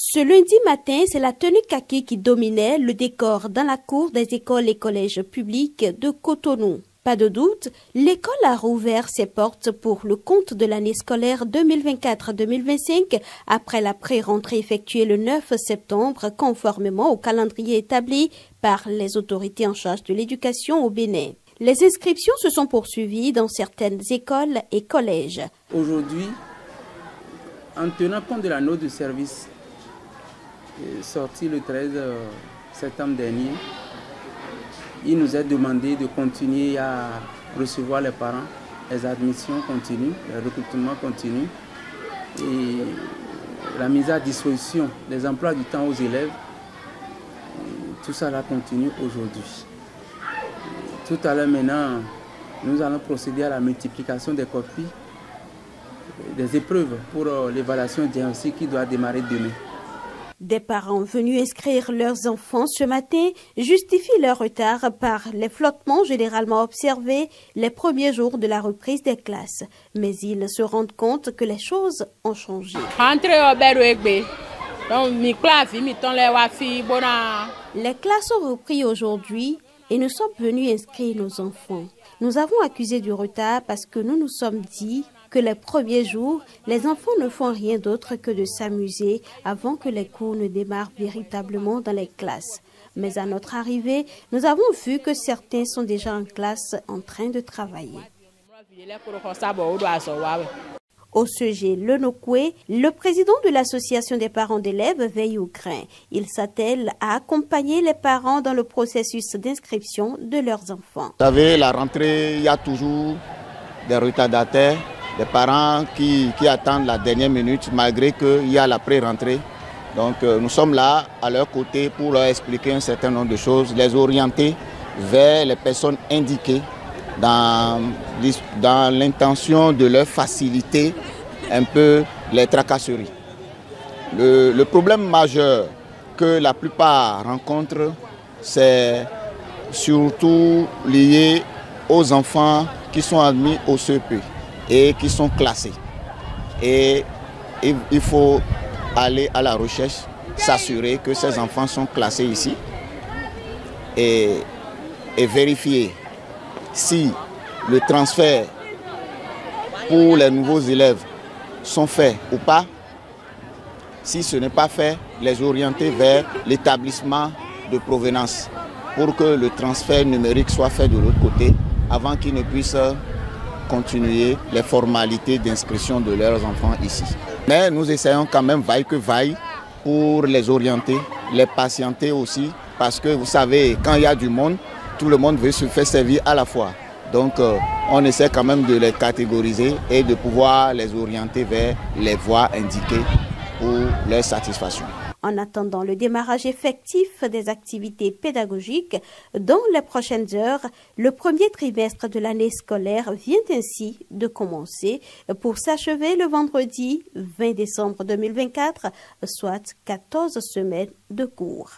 Ce lundi matin, c'est la tenue kaki qui dominait le décor dans la cour des écoles et collèges publics de Cotonou. Pas de doute, l'école a rouvert ses portes pour le compte de l'année scolaire 2024-2025 après la pré-rentrée effectuée le 9 septembre conformément au calendrier établi par les autorités en charge de l'éducation au Bénin. Les inscriptions se sont poursuivies dans certaines écoles et collèges. Aujourd'hui, en tenant compte de la note de service sortie le 13 septembre dernier, il nous est demandé de continuer à recevoir les parents. Les admissions continuent, le recrutement continue et la mise à disposition des emplois du temps aux élèves, tout ça là continue aujourd'hui. Tout à l'heure maintenant, nous allons procéder à la multiplication des copies des épreuves pour l'évaluation diagnostique qui doit démarrer demain. Des parents venus inscrire leurs enfants ce matin justifient leur retard par les flottements généralement observés les premiers jours de la reprise des classes. Mais ils se rendent compte que les choses ont changé. Les classes ont repris aujourd'hui et nous sommes venus inscrire nos enfants. Nous avons accusé du retard parce que nous nous sommes dit que les premiers jours, les enfants ne font rien d'autre que de s'amuser avant que les cours ne démarrent véritablement dans les classes. Mais à notre arrivée, nous avons vu que certains sont déjà en classe en train de travailler. Au sujet Lenokwe, le président de l'association des parents d'élèves veille au grain. Il s'attelle à accompagner les parents dans le processus d'inscription de leurs enfants. Vous savez, la rentrée, il y a toujours des retardataires, des parents qui attendent la dernière minute malgré qu'il y a la pré-rentrée. Donc nous sommes là à leur côté pour leur expliquer un certain nombre de choses, les orienter vers les personnes indiquées dans l'intention de leur faciliter un peu les tracasseries. Le problème majeur que la plupart rencontrent, c'est surtout lié aux enfants qui sont admis au CEP et qui sont classés. Et il faut aller à la recherche, s'assurer que ces enfants sont classés ici et vérifier si le transfert pour les nouveaux élèves sont faits ou pas. Si ce n'est pas fait, les orienter vers l'établissement de provenance pour que le transfert numérique soit fait de l'autre côté avant qu'ils ne puissent continuer les formalités d'inscription de leurs enfants ici. Mais nous essayons quand même, vaille que vaille, pour les orienter, les patienter aussi, parce que vous savez, quand il y a du monde, tout le monde veut se faire servir à la fois. Donc on essaie quand même de les catégoriser et de pouvoir les orienter vers les voies indiquées pour leur satisfaction. En attendant le démarrage effectif des activités pédagogiques, dans les prochaines heures, le premier trimestre de l'année scolaire vient ainsi de commencer pour s'achever le vendredi 20 décembre 2024, soit 14 semaines de cours.